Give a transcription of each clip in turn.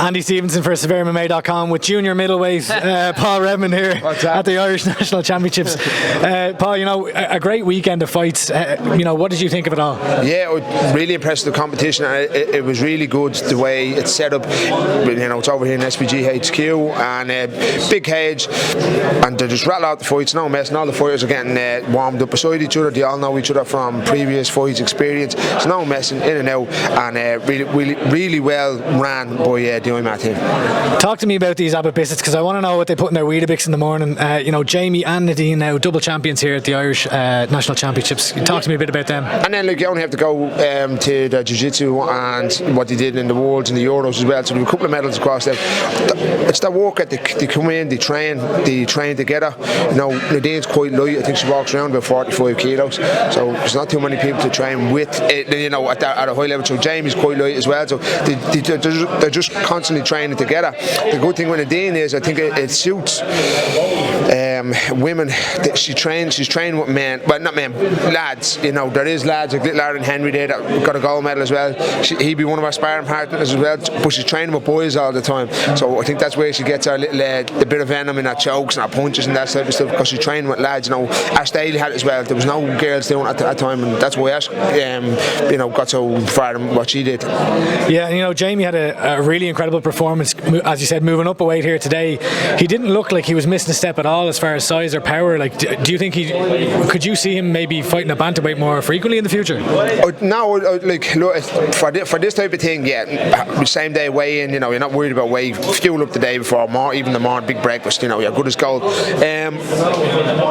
Andy Stevenson for SevereMMA.com with junior middleweight Paul Redmond here at the Irish National Championships. Paul, you know, a great weekend of fights. You know, what did you think of it all? Yeah, I was really impressed with the competition. It was really good the way it's set up. You know, it's over here in SPG HQ and big cage, and they just rattle out the fights, no mess, and all the fighters are getting warmed up beside each other. They all know each other from previous fights experience. There's no messing in and out, and really well ran by the IMMAA team. Talk to me about these Abbott biscuits, because I want to know what they put in their Weetabix in the morning. You know, Jamie and Nadine now double champions here at the Irish National Championships. Talk to me a bit about them. And then, like, you only have to go to the jiu-jitsu and what they did in the Worlds and the Euros as well. So there were a couple of medals across there. It's their work ethic. They come in, they train together. You know, Nadine's quite light. I think she walks around about 45 kilos. So there's not too many people to train with, you know, at a high level. So Jamie's quite light as well. So they're just constantly training together. The good thing with Nadine is I think it suits women. She's trained with men, well, not men, lads. You know, there is lads like little Aaron Henry there that got a gold medal as well. He'd be one of our sparring partners as well. But she's training with boys all the time. So I think that's where she gets her little the bit of venom in her chokes and her punches and that type of stuff, because she's training with lads. You know, Ash Daly had it as well. There was no girls doing it at that time, and that's why Ash, you know, got so far in what she did. Yeah, and you know, Jamie had a really incredible performance, as you said, moving up a weight here today. He didn't look like he was missing a step at all as far as size or power. Like, do you think could you see him maybe fighting a bantamweight more frequently in the future? No, like, look, for this type of thing, yeah, same day weigh in. You know, you're not worried about weight. Fuel up the day before, even the morning big breakfast. You know, you're good as gold.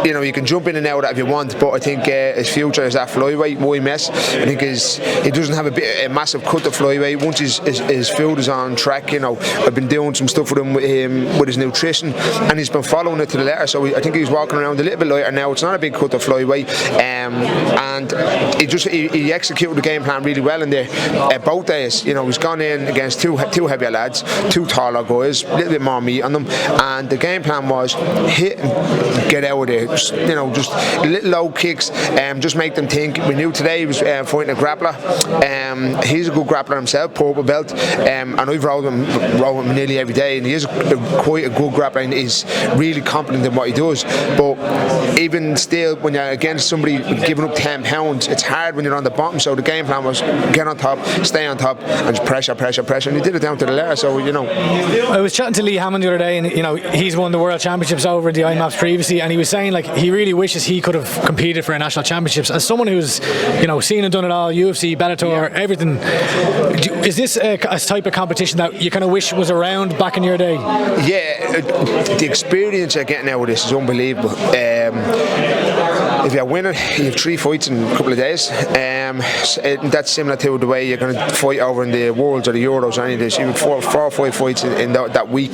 You know, you can jump in and out if you want, but I think his future is that flyweight. Why mess? I think he doesn't have a massive cut to flyweight. Once his food is on track, you know, I've been doing some stuff with him with his nutrition, and he's been following it to the letter. So I think he's walking around a little bit lighter now. It's not a big cut to flyweight, and he executed the game plan really well in there. Both days, you know, he's gone in against two heavier lads, two taller guys, a little bit more meat on them, and the game plan was hit and get out of there. Just, you know, just little low kicks, just make them think. We knew today he was fighting a grappler. He's a good grappler himself, purple belt, and I've rolled him nearly every day, and he is quite a good grappler, and he's really confident in what he does. But even still, when you're against somebody giving up 10 pounds, it's hard when you're on the bottom. So the game plan was get on top, stay on top, and just pressure, and he did it down to the letter. So, you know, I was chatting to Lee Hammond the other day, and you know, he's won the World Championships over in the IMMAA previously, and he was saying, like, he really wishes he could have competed for a national championships. As someone who's, you know, seen and done it all, UFC, Bellator, everything, is this a type of competition that you kind of wish was around back in your day? Yeah, the experience you're getting out of this is unbelievable. If you're winning, you have 3 fights in a couple of days. That's similar to the way you're going to fight over in the Worlds or the Euros or any of this. You have 4 or 5 fights in that week.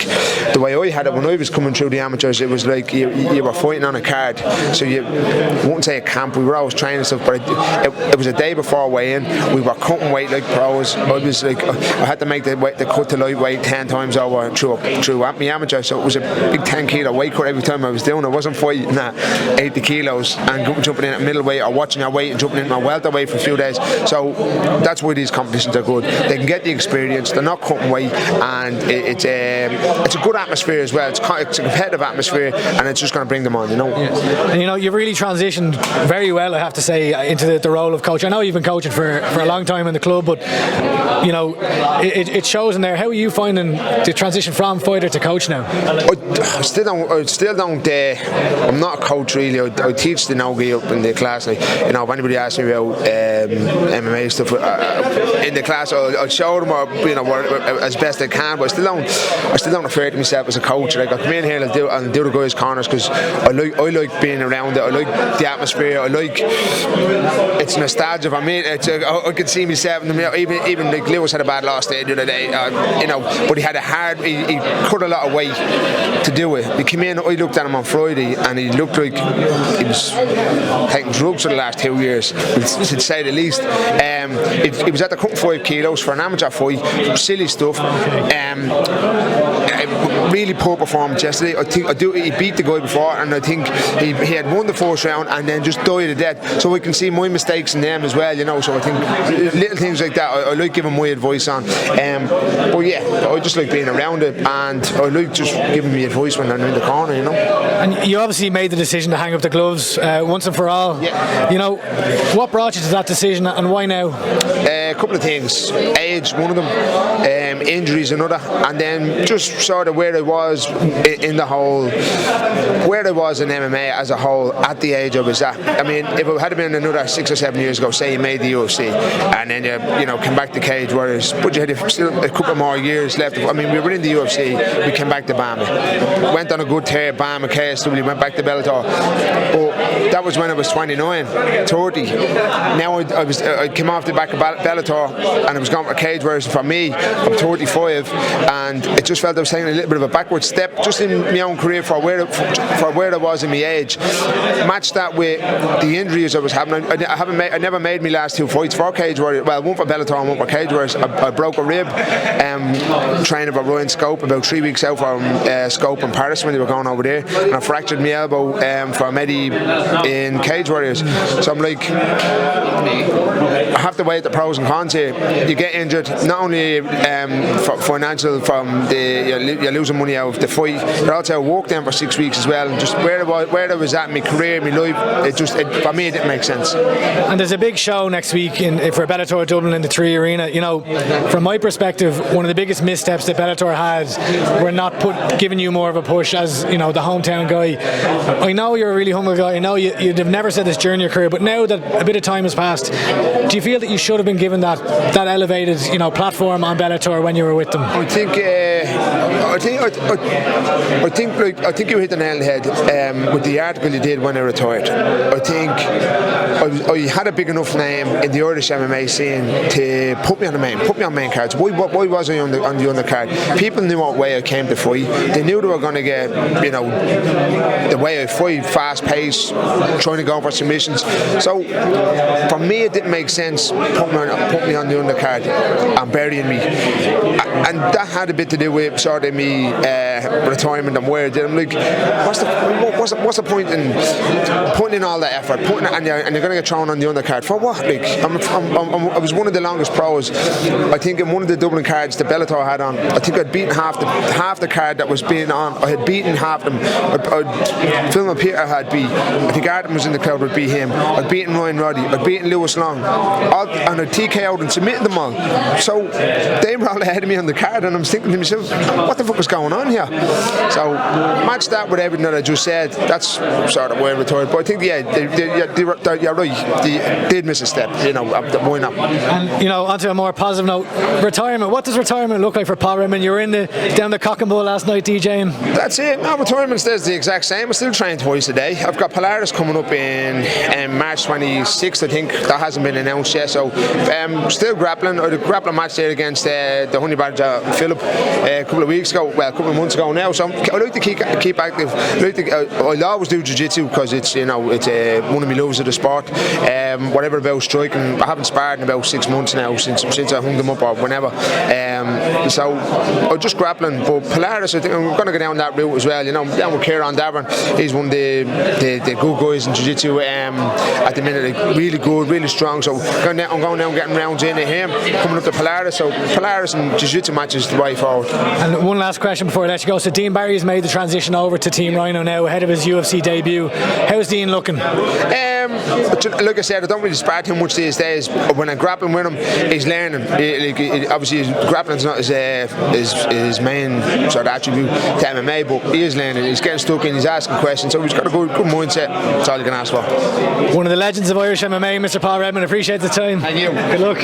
The way I had it when I was coming through the amateurs, it was like you were fighting on a card. So you wouldn't say a camp. We were always training stuff, but it was a day before weigh-in. We were cutting weight like pros. I was like, I had to make the cut to lightweight 10 times over through my amateur. So it was a big 10 kilo weight cut every time I was doing. I wasn't fighting at 80 kilos and jumping in at middleweight or watching your weight and jumping in at welterweight for a few days. So that's why these competitions are good. They can get the experience. They're not cutting weight, and it's a good atmosphere as well. It's a competitive atmosphere, and it's just going to bring them on, you know. Yeah. And you know, you've really transitioned very well, I have to say, into the role of coach. I know you've been coaching for a long time in the club, but you know, it shows in there. How are you finding the transition from fighter to coach now? I still don't. I'm not a coach really. I teach the no-gi up in the class. Like, you know, if anybody asks me about MMA stuff in the class, I'll show them, or, you know, as best I can. But I still don't refer to myself as a coach. Like, I come in here and I'll do the guys' corners because I like being around it. I like the atmosphere. I like it's nostalgia for me. I could see myself. Even like Lewis had a bad loss there the other day. You know, but he had a hard. He cut a lot of weight to do it. He came in. I looked at him on Friday, and he looked like he was taking drugs for the last 2 years, to say the least. It was at the cutting 5 kilos for an amateur fight, silly stuff. Really poor performance yesterday. He beat the guy before, and I think he had won the first round and then just died of death. So we can see my mistakes in them as well, you know. So I think little things like that I like giving my advice on. But yeah, I just like being around it, and I like just giving me advice when I'm in the corner, you know. And you obviously made the decision to hang up the gloves once and for all. Yeah. You know, what brought you to that decision, and why now? A couple of things. Age, one of them. Injuries, another. And then just sort of where I was in the whole, where I was in MMA as a whole at the age I was at. I mean, if it had been another 6 or 7 years ago, say you made the UFC and then you know came back to Cage Warriors, but you had still a couple more years left. I mean, we were in the UFC, we came back to BAMMA, went on a good tear, BAMMA, KSW, went back to Bellator. But that was when I was 29, 30. Now I came off the back of Bellator and I was going for Cage Warriors. For me, I'm 35, and it just felt I was taking a little bit of a backward step just in my own career for where I was in my age. Matched that with the injuries I was having. I never made my last 2 fights for Cage Warriors. Well, one for Bellator and one for Cage Warriors. I broke a rib training for Ryan Scope about 3 weeks out from Scope in Paris when they were going over there, and I fractured my elbow for Medi in Cage Warriors. So I'm like, I have to weigh the pros and cons here. You get injured, not only for financial, from you're losing money out of the fight, but also I worked then for 6 weeks as well. And just where I was at in my career, my life, for me it didn't make sense. And there's a big show next week for Bellator Dublin in the 3 Arena. You know, from my perspective, one of the biggest missteps that Bellator had were not giving you more of a push as, you know, the hometown guy. I know you're a really humble guy. I know you'd have never said this during your career, but now that a bit of time has passed, do you feel that you should have been given that elevated, you know, platform on Bellator when you were with them? I think you hit the nail on the head with the article you did when I retired. I think I had a big enough name in the Irish MMA scene to put me on main cards. Why was I on the undercard? People knew what way I came to fight. They knew they were going to get, you know, the way I fight, fast pace, trying to go for submissions. So for me, it didn't make sense put me on the undercard and burying me. And that had a bit to do with sort of me retirement and where I did. I'm like, what's the point in putting in all that effort, and you're going to get thrown on the undercard for what? Like, I was one of the longest pros. I think in one of the Dublin cards that Bellator had on, I think I'd beaten half the card that was being on. I had beaten half them. Phil and Peter had beat. I think Artem was in the crowd. I'd beat him. I'd beaten Ryan Roddy. I'd beaten Lewis Long. And I'd TKO'd and submitted them all. So they were all ahead of me on the card, and I'm thinking to myself, what the fuck is going on here? So match that with everything that I just said. That's sort of where I retired. But I think, yeah, you're right. They did miss a step. You know, why not? And, you know, onto a more positive note, retirement. What does retirement look like for Paul Redmond? You were down the Cock and Bull last night DJing. That's it. No, retirement stays the exact same. I still train twice a day. I've got Polaris coming up in March 26th, I think. That hasn't been announced yet. So still grappling. I had a grappling match there against the Honey Badger Philip a couple of months ago now. So I like to keep active. I'll always do jiu-jitsu because it's, you know, it's one of my loves of the sport. Whatever about striking, I haven't sparred in about 6 months now since I hung them up or whenever. So I'm just grappling. But Polaris, I think I'm going to go down that route as well. You know, down with Kieran Davern. He's one of the good guys in jiu-jitsu at the minute. Like, really good, really strong. So I'm going down getting rounds in at him, coming up to Polaris. So Polaris and jiu-jitsu matches the way forward. And one last question before I let you go. So Dean Barry's made the transition over to Team Rhino now ahead of his UFC debut. How's Dean looking? Like I said, I don't really spar too much these days. When I'm grappling with him, he's learning. Obviously, grappling's not his main sort of attribute to MMA, but he is learning. He's getting stuck in, he's asking questions, so he's got a good mindset. That's all you can ask for. One of the legends of Irish MMA, Mr. Paul Redmond. Appreciate the time. And you. Good luck.